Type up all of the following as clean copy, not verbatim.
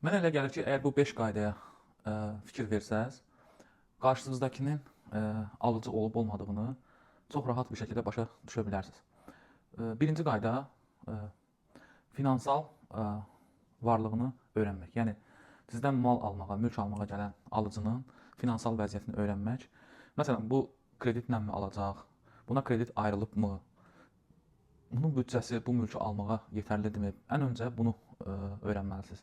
Mənə elə gəlir ki, əgər bu 5 qaydaya fikir versəz, qarşınızdakının alıcı olub olmadığını çox rahat bir şəkildə başa düşə bilərsiniz. Birinci qayda finansal varlığını öyrənmək. Yəni sizdən mal almağa, mülk almağa gələn alıcının finansal vəziyyətini öyrənmək. Məsələn, bu kreditlə mi alacaq? Buna kredit ayrılıbmı? Bunun büdcəsi bu mülkü almağa yetərlidirmi? Ən öncə bunu öyrənməlisiniz.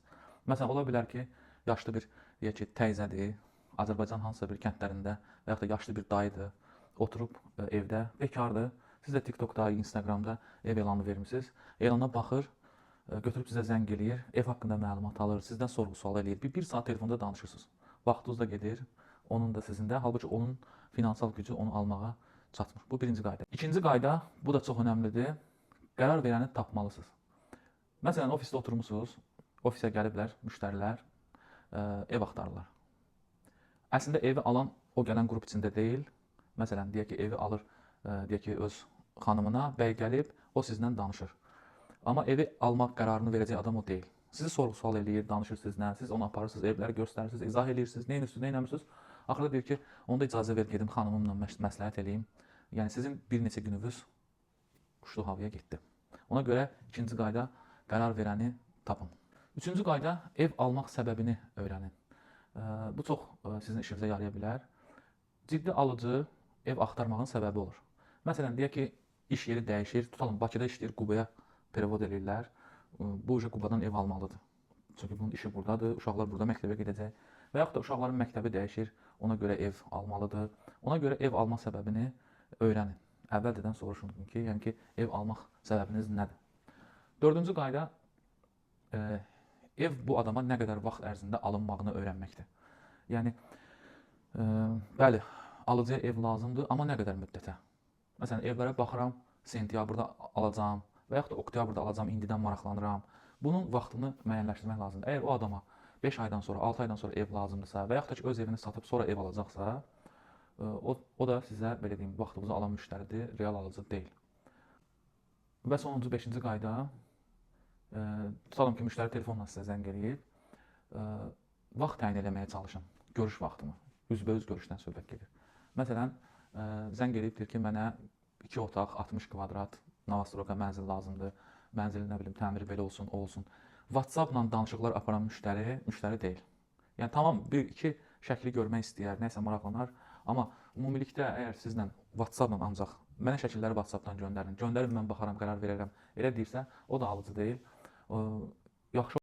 Məsələn, ola bilər ki, yaşlı bir, deyək ki, teyzədir, Azərbaycan hansısa bir kəndlərində və yaxud da yaşlı bir dayıdır, oturub evdə, bekardır. Siz də TikTokda, Instagramda ev elanı vermişsiniz. Elana baxır, götürüb sizə zəng eləyir, ev haqqında məlumat alır, sizdən sorğu-sual eləyir. Bir saat telefonda danışırsınız. Vaxtınız da gedir, onun da sizin də. Halbuki onun finansal gücü onu almağa çatmır. Bu birinci qayda. İkinci qayda, bu da çox önəmlidir. Qərar verəni tapmalısınız. Məsələn, ofisdə oturmusunuz, ofisə gəliblər müştərilər, ev axtarırlar. Əslində evi alan o gələn qrup içində deyil. Məsələn, deyək ki, evi alır, deyək ki, öz xanımına, bəy gəlib, o sizlə danışır. Amma evi almaq qərarını verəcək adam o deyil. Sizi sorğu-sual eləyir, danışır sizlə, siz onu aparırsınız, evləri göstərirsiniz, izah eləyirsiniz, nə edirsiniz, nə eləmirsiniz. Axırda deyir ki, onda icazə ver gedim xanımımla məsləhət eləyim. Yəni sizin bir neçə gününüz uçdu havaya getdi. Ona görə ikinci qayda, qərar verəni tapın. Üçüncü qayda, ev almaq səbəbini öyrənin. Bu çox sizin işinizə yaraya bilər. Ciddi alıcı ev axtarmağın səbəbi olur. Məsələn, deyək ki, iş yeri dəyişir, tutalım Bakıda işləyir, Qubaya perevod edirlər. Bu Qubadan ev almalıdır. Çünki bunun işi buradadır, uşaqlar burada məktəbə gedəcək. Və yaxud da uşaqların məktəbi dəyişir, ona görə ev almalıdır. Ona görə ev alma səbəbini öyrənin. Əvvəldən soruşun ki, yəni ki, ev almaq səbəbiniz nədir? Dördüncü qayda, ev bu adama nə qədər vaxt ərzində alınmağını öyrənməkdir. Yəni, bəli, alıcıya ev lazımdır, amma nə qədər müddətə? Məsələn, evlərə baxıram, sentyabrda alacağam və yaxud da oktyabrda alacağam, indidən maraqlanıram. Bunun vaxtını müəyyənləşdirmək lazımdır. Əgər o adama 5 aydan sonra, 6 aydan sonra ev lazımdırsa və yaxud da ki, öz evini satıb sonra ev alacaqsa, o da sizə, belə deyim, vaxtınızı alan müştəridir, real alıcı deyil. Və sonuncu, 5-ci qayda, tutalım ki, müştəri telefonla sizə zəng eləyib, vaxt təyin eləməyə çalışın, görüş vaxtını, üzbəüz görüşdən söhbət gedir. Məsələn, zəng eləyib deyir ki, mənə 2 otaq, 60 kvadrat, Navastroka mənzil lazımdır, mənzilin nə bilim, təmiri belə olsun, o olsun. WhatsApp-la danışıqlar aparan müştəri deyil. Yəni, tamam, bir-iki şəkli görmək istəyər, nəysə maraqlanar, amma ümumilikdə əgər sizlə WhatsApp-la ancaq mənə şəkilləri WhatsApp-dan göndərin, mən baxaram, qərar verərəm, elə deyirsə, o da alıcı deyil. Yaxşı